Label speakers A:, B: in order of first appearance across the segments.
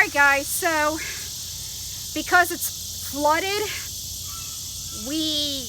A: Alright guys, so because it's flooded, we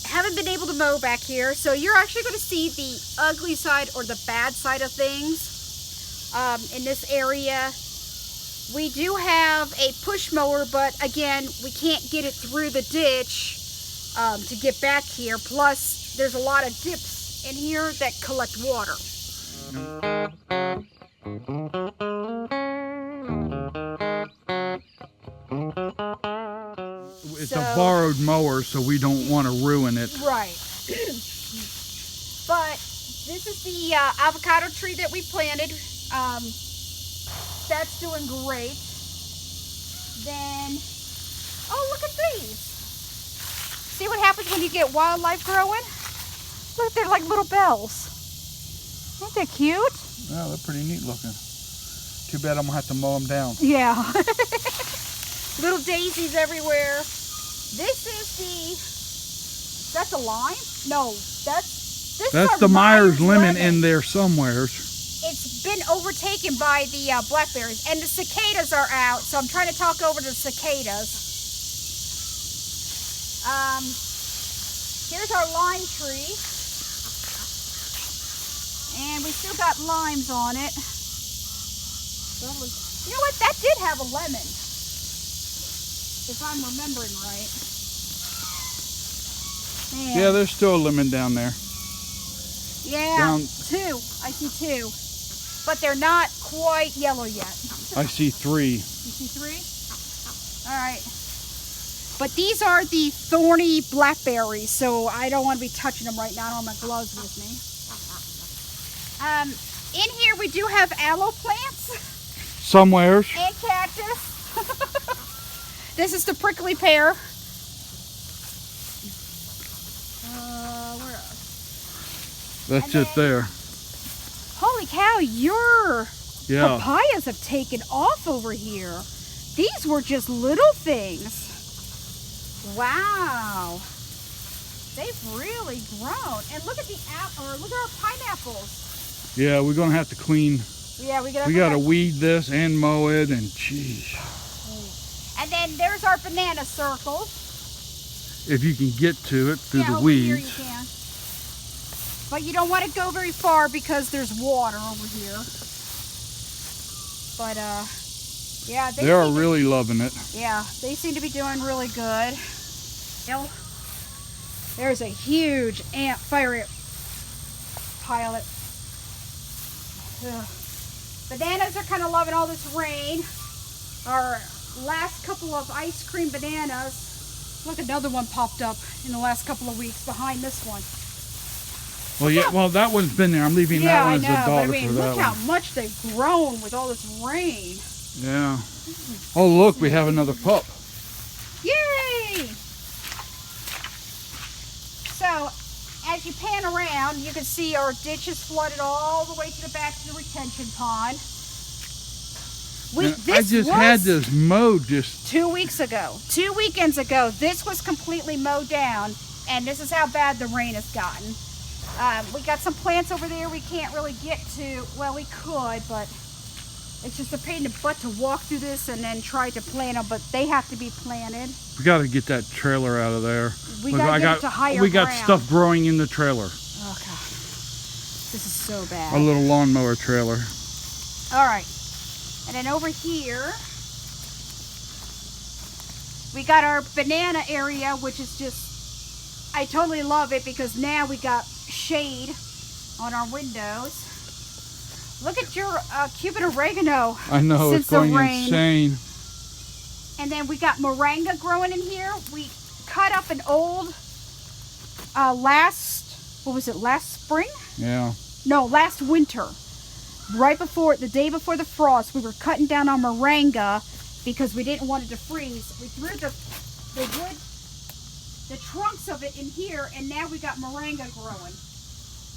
A: haven't been able to mow back here, so you're actually going to see the ugly side or the bad side of things in this area. We do have a push mower, but again, we can't get it through the ditch to get back here. Plus, there's a lot of dips in here that collect water.
B: It's a borrowed mower, so we don't want to ruin it.
A: Right. But this is the avocado tree that we planted. That's doing great. Then, oh, look at these. See what happens when you get wildlife growing? Look, they're like little bells. Aren't they cute?
B: Yeah, they're pretty neat looking. Too bad I'm going to have to mow them down.
A: Yeah. Little daisies everywhere. This is that's a lime? No, that's
B: the Myers lemon in there somewheres.
A: It's been overtaken by the blackberries, and the cicadas are out, so I'm trying to talk over the cicadas. Here's our lime tree, and we still got limes on it. You know what? That did have a lemon, if I'm remembering right. Man.
B: Yeah, there's still a lemon down there.
A: Yeah, two. I see two. But they're not quite yellow yet.
B: I see three.
A: You see three? All right. But these are the thorny blackberries, so I don't want to be touching them right now. I don't have my gloves with me. In here we do have aloe plants.
B: Somewheres.
A: And cactus. This is the prickly pear. Where else?
B: That's it there.
A: Holy cow, your
B: Yeah.
A: papayas have taken off over here. These were just little things. Wow. They've really grown. And look at look at our pineapples.
B: Yeah, we're going to have to clean.
A: Yeah, we got
B: to weed this and mow it, and geez.
A: And then there's our banana circle.
B: If you can get to it through the
A: over
B: weeds.
A: here you can. But you don't want to go very far because there's water over here. But yeah,
B: they are really loving it.
A: Yeah, they seem to be doing really good. There's a huge fire ant pile. Bananas are kind of loving all this rain. Our last couple of ice cream bananas. Look, another one popped up in the last couple of weeks behind this one.
B: Well, yeah, well, that one's been there. I'm leaving that one as a daughter
A: but I mean,
B: for that
A: look how much they've grown with all this rain.
B: Yeah. Oh, look, we have another pup.
A: Yay! So, as you pan around, you can see our ditch is flooded all the way to the back of the retention pond.
B: I just had this mowed just
A: 2 weeks ago. 2 weekends ago, this was completely mowed down, and this is how bad the rain has gotten. We got some plants over there we can't really get to. Well, we could, but it's just a pain in the butt to walk through this and then try to plant them, but they have to be planted.
B: We got to get that trailer out of there.
A: We got to get it to higher
B: We got
A: ground.
B: stuff growing in the trailer.
A: Oh, God. This is so bad.
B: A little lawnmower trailer.
A: All right. And then over here, we got our banana area, which is just, I totally love it because now we got shade on our windows. Look at your Cuban oregano.
B: I know, it's going insane.
A: And then we got moringa growing in here. We cut up an old last spring?
B: Yeah.
A: No, last winter. Right before, the day before the frost, we were cutting down our moringa because we didn't want it to freeze. We threw the trunks of it in here, and now we got moringa growing.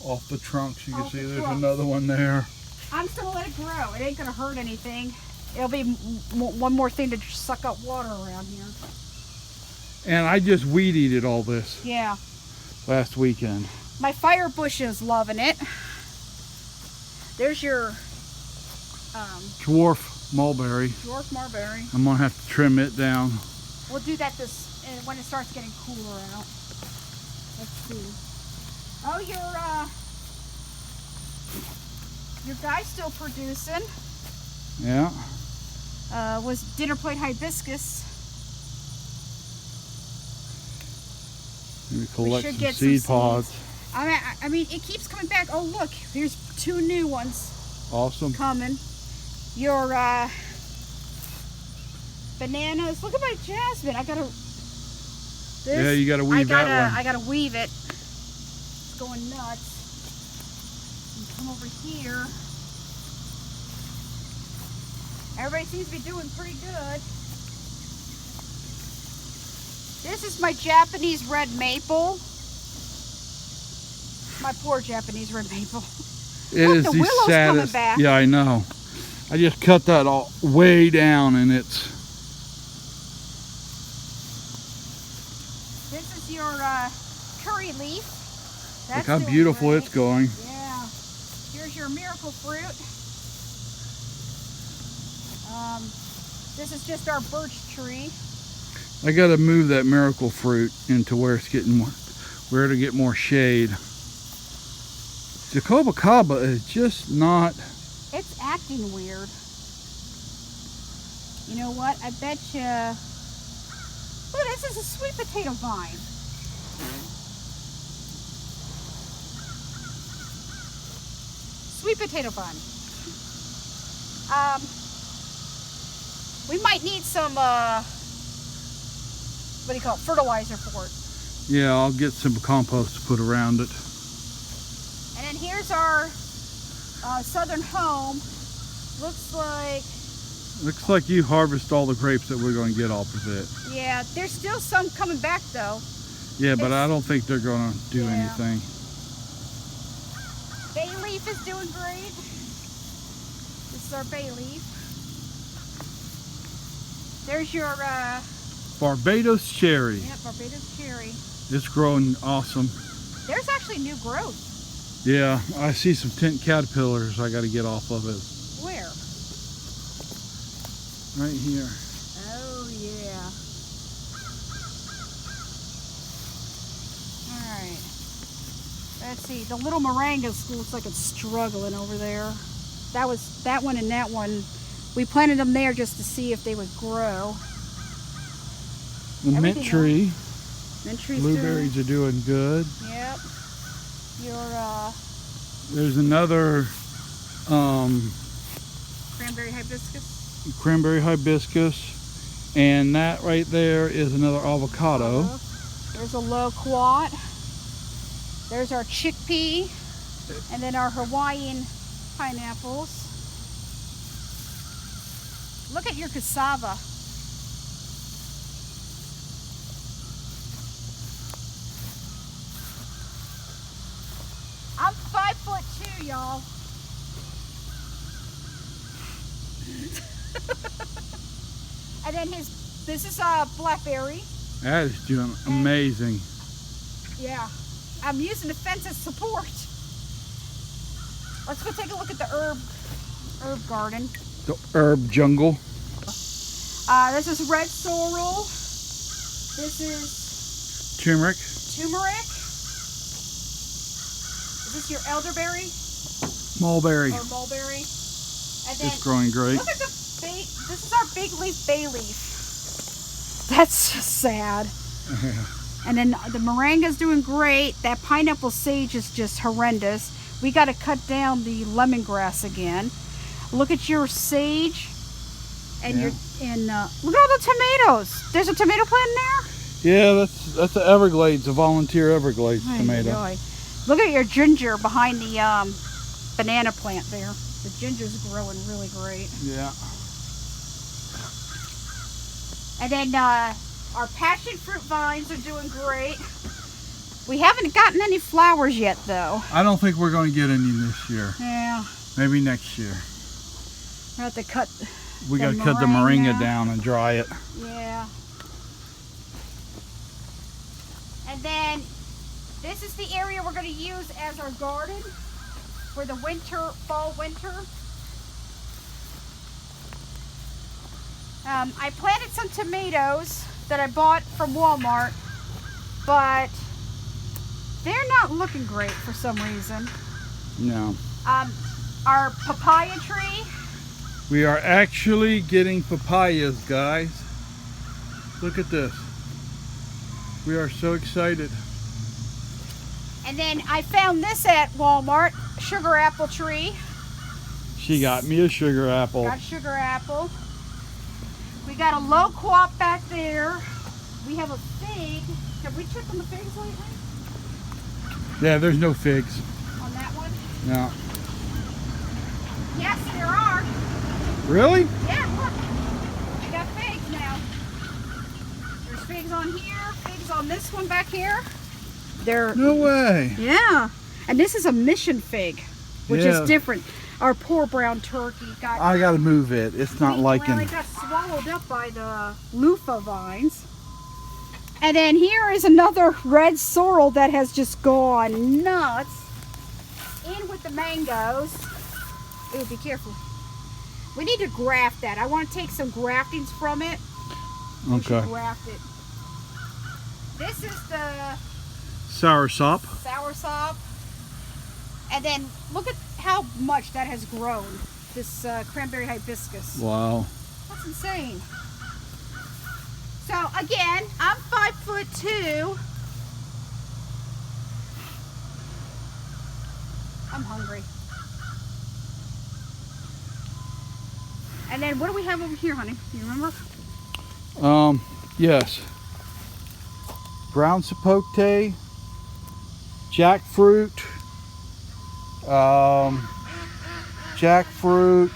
B: Off the trunks, you can see there's another one there.
A: I'm just going to let it grow. It ain't going to hurt anything. It'll be one more thing to suck up water around here.
B: And I just weed-eated all this.
A: Yeah.
B: Last weekend.
A: My fire bush is loving it. There's your
B: dwarf mulberry.
A: Dwarf mulberry.
B: I'm gonna have to trim it down.
A: We'll do that when it starts getting cooler out. Let's see. Oh, your guy's still producing.
B: Yeah.
A: Was dinner plate hibiscus.
B: Maybe collect
A: should
B: some
A: get
B: seed
A: some
B: pods.
A: seeds. I mean, it keeps coming back. Oh, look, here's 2 new ones.
B: Awesome.
A: Coming. Your bananas. Look at my jasmine. I gotta.
B: Yeah, you gotta weave that one.
A: I gotta weave it. It's going nuts. And come over here. Everybody seems to be doing pretty good. This is my Japanese red maple. My poor Japanese red maple.
B: It
A: Look,
B: is
A: the
B: the
A: willow's
B: saddest.
A: coming back.
B: Yeah, I know. I just cut that all way down, and it's.
A: This is your curry leaf.
B: Look
A: That's
B: how
A: doing
B: beautiful
A: great.
B: it's going.
A: Yeah. Here's your miracle fruit. This is just our birch tree.
B: I gotta move that miracle fruit into where it's getting more, where to get more shade. The cobacaba is just not.
A: It's acting weird. You know what? I bet you. Look, this is a sweet potato vine. Sweet potato vine. We might need some, what do you call it, fertilizer for it.
B: Yeah, I'll get some compost to put around it.
A: And then here's our southern home. Looks like
B: you harvest all the grapes that we're going to get off of it.
A: yeah, there's still some coming back though.
B: Yeah, but I don't think they're going to do
A: Yeah.
B: anything.
A: Bay leaf is doing great. This is our bay leaf. There's your,
B: Barbados cherry.
A: yeah, Barbados cherry.
B: It's growing awesome.
A: There's actually new growth.
B: Yeah, I see some tent caterpillars I got to get off of it.
A: Where?
B: Right here.
A: Oh, yeah. All right. Let's see. The little moringas looks like it's struggling over there. That one and that one. We planted them there just to see if they would grow.
B: The mint
A: Everything
B: tree.
A: Mint trees
B: Blueberries are doing good.
A: Yep. Your
B: There's another
A: cranberry hibiscus.
B: cranberry hibiscus, and that right there is another avocado.
A: There's a loquat. There's our chickpea, and then our Hawaiian pineapples. Look at your cassava. I'm 5'2", y'all. And then this is a blackberry.
B: That is doing amazing.
A: Yeah, I'm using the fence as support. Let's go take a look at the herb garden.
B: The herb jungle.
A: This is red sorrel. This is
B: Turmeric.
A: turmeric. Is this your elderberry
B: Mulberry.
A: or mulberry? And then
B: It's growing great.
A: look at this is our big leaf bay leaf. That's just sad. And then the moringa's doing great. That pineapple sage is just horrendous. We got to cut down the lemongrass again. Look at your sage, and
B: Yeah.
A: look at all the tomatoes. There's a tomato plant in there.
B: Yeah, that's the Everglades, a volunteer Everglades tomato.
A: Ay, ay. Look at your ginger behind the banana plant there. The ginger's growing really great.
B: Yeah.
A: And then our passion fruit vines are doing great. We haven't gotten any flowers yet, though.
B: I don't think we're going to get any this year.
A: Yeah,
B: Maybe next year.
A: we have to cut.
B: We
A: The
B: got to cut the
A: moringa.
B: moringa down and dry it.
A: Yeah. And then this is the area we're going to use as our garden for the fall winter. I planted some tomatoes that I bought from Walmart, but they're not looking great for some reason.
B: No.
A: Our papaya tree.
B: We are actually getting papayas, guys. Look at this. We are so excited.
A: And then I found this at Walmart, sugar apple tree.
B: She got me a sugar apple.
A: Got sugar apple. We got a loquat back there. We have a fig. Have we checked on the figs lately?
B: Yeah, there's no figs.
A: On that one?
B: No.
A: Yes, there are.
B: Really?
A: Yeah, look. We got figs now. There's figs on here, figs on this one back here. They're
B: No way.
A: yeah. And this is a mission fig, which
B: Yeah.
A: is different. Our poor brown turkey got
B: I gotta move it. It's not liking.
A: Well, it got swallowed up by the loofah vines. And then here is another red sorrel that has just gone nuts. In with the mangoes. Ooh, be careful. We need to graft that. I want to take some graftings from it. We should
B: Okay.
A: graft it. This is the
B: Soursop.
A: soursop. And then look at how much that has grown. This cranberry hibiscus.
B: Wow.
A: That's insane. So again, I'm 5'2". I'm hungry. And then what do we have over here, honey? You remember?
B: Yes. Brown sapote, jackfruit, jackfruit.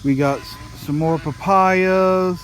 B: We got some more papayas,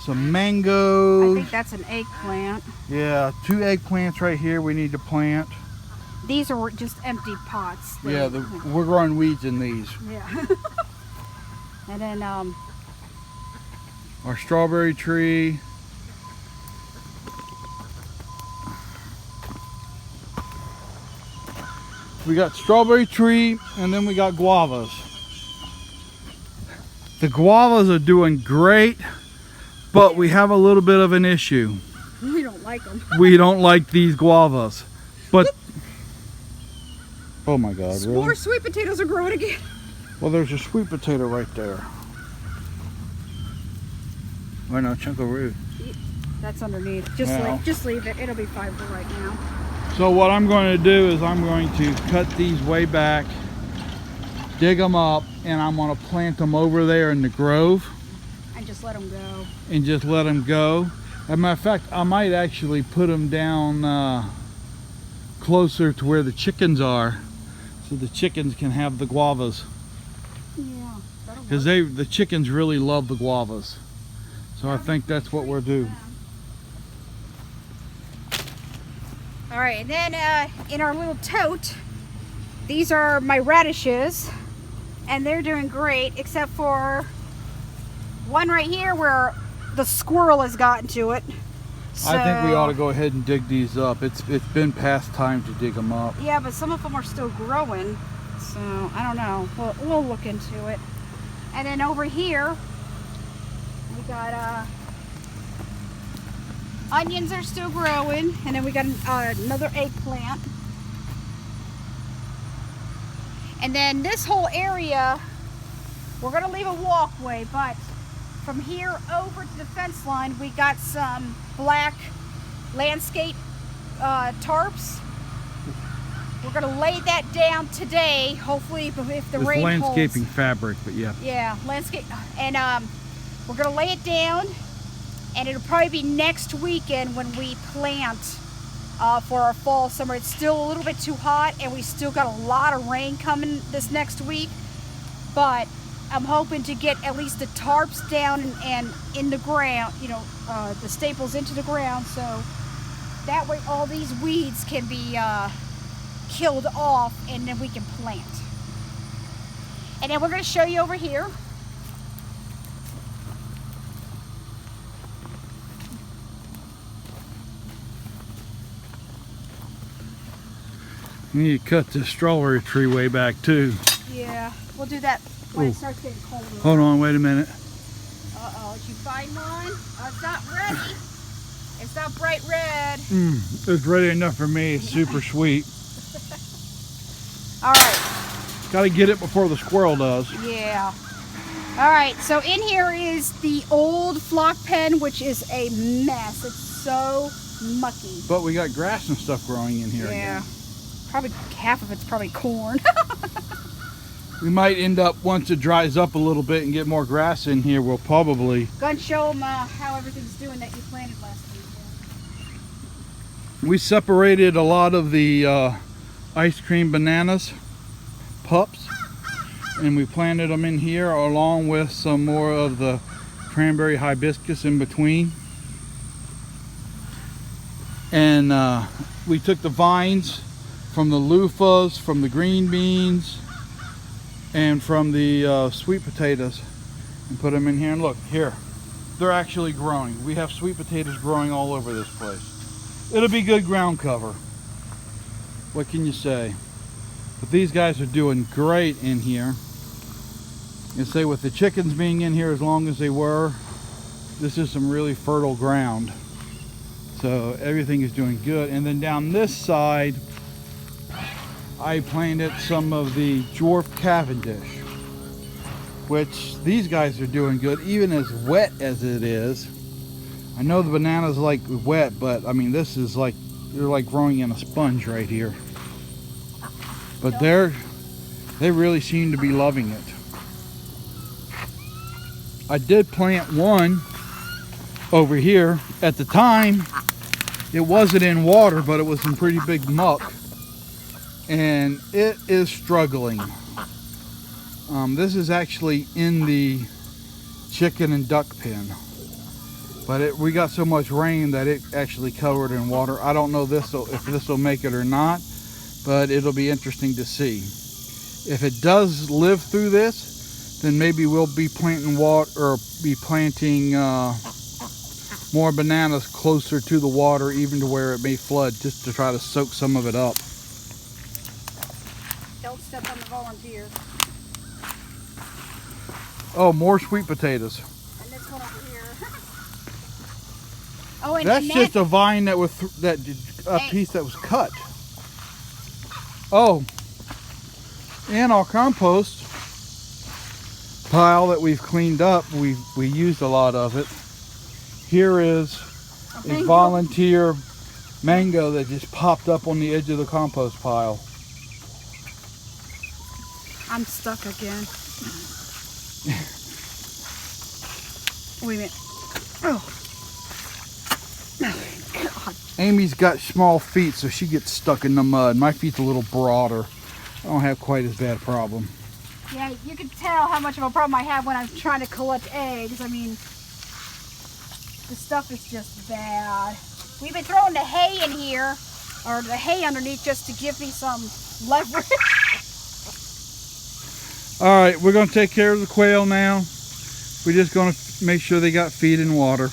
B: some
A: I
B: mangoes.
A: think that's an eggplant.
B: Yeah, 2 eggplants right here we need to plant.
A: These are just empty pots.
B: Yeah, we're growing weeds in these.
A: Yeah. And then
B: Our strawberry tree. We got strawberry tree, and then we got guavas. The guavas are doing great, but we have a little bit of an issue.
A: we don't like them.
B: We don't like these guavas. But oh my God,
A: More
B: really?
A: sweet potatoes are growing again.
B: Well, there's a sweet potato right there. Why not chunk of root?
A: That's underneath.
B: Well.
A: Just leave it. It'll be fine for right now.
B: So what I'm going to do is I'm going to cut these way back, dig them up, and I'm going to plant them over there in the grove
A: And just let them go.
B: and just let them go. As a matter of fact, I might actually put them down closer to where the chickens are, so the chickens can have the guavas.
A: Yeah. That'll
B: Because the chickens really love the guavas. So I think that's what we'll do.
A: All right, and then in our little tote, these are my radishes, and they're doing great, except for one right here where the squirrel has gotten to it. So,
B: I think we ought to go ahead and dig these up. It's been past time to dig them up.
A: yeah, but some of them are still growing, so I don't know. We'll look into it. And then over here, we got onions are still growing, and then we got another eggplant. And then this whole area, we're gonna leave a walkway, but from here over to the fence line, we got some black landscape tarps. We're gonna lay that down today, hopefully if the
B: It's
A: rain
B: landscaping
A: holds.
B: fabric, but yeah.
A: Yeah, landscape, and we're gonna lay it down, and it'll probably be next weekend when we plant for our fall summer. It's still a little bit too hot, and we still got a lot of rain coming this next week, but I'm hoping to get at least the tarps down and in the ground, you know, the staples into the ground, so that way all these weeds can be killed off, and then we can plant. And then we're going to show you over here.
B: You need to cut the strawberry tree way back too.
A: Yeah, we'll do that when
B: Ooh.
A: it starts getting colder.
B: Hold on, wait a minute.
A: find one. Oh, it's not ready. It's not bright red.
B: It's ready enough for me. It's super sweet.
A: All right.
B: Got to get it before the squirrel does.
A: Yeah. All right, so in here is the old flock pen, which is a mess. It's so mucky.
B: But we got grass and stuff growing in here again.
A: Probably half of it's probably corn.
B: We might end up, once it dries up a little bit and get more grass in here, we'll probably...
A: Go and show them how everything's doing that you planted last week.
B: We separated a lot of the ice cream bananas, pups, and we planted them in here along with some more of the cranberry hibiscus in between. And we took the vines from the loofahs, from the green beans, and from the sweet potatoes and put them in here. And look, here, they're actually growing. We have sweet potatoes growing all over this place. It'll be good ground cover. What can you say? But these guys are doing great in here. And say with the chickens being in here as long as they were, this is some really fertile ground. So everything is doing good. And then down this side, I planted some of the dwarf Cavendish, which these guys are doing good, even as wet as it is. I know the bananas like wet, but I mean, this is like, they're like growing in a sponge right here. But they really seem to be loving it. I did plant one over here. At the time, it wasn't in water, but it was in pretty big muck. And it is struggling. This is actually in the chicken and duck pen. But we got so much rain that it actually covered in water. I don't know if this will make it or not, but it'll be interesting to see. If it does live through this, then maybe we'll be planting more bananas closer to the water, even to where it may flood, just to try to soak some of it up.
A: Don't step on the volunteer.
B: Oh, more sweet potatoes.
A: And this one over here. Oh, and
B: that's just a vine that was piece that was cut. Oh, and our compost pile that we've cleaned up, we used a lot of it. Here is a volunteer mango that just popped up on the edge of the compost pile.
A: I'm stuck again. Wait a minute. Oh. God.
B: Amy's got small feet, so she gets stuck in the mud. My feet's a little broader. I don't have quite as bad a problem.
A: Yeah, you can tell how much of a problem I have when I'm trying to collect eggs. I mean, the stuff is just bad. We've been throwing the hay in here, or the hay underneath, just to give me some leverage.
B: All right, we're going to take care of the quail now. We're just going to make sure they got feed and water,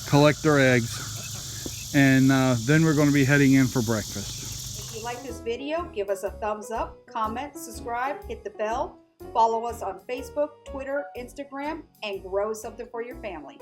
B: collect their eggs, and then we're going to be heading in for breakfast.
A: If you like this video, give us a thumbs up, comment, subscribe, hit the bell, follow us on Facebook, Twitter, Instagram, and grow something for your family.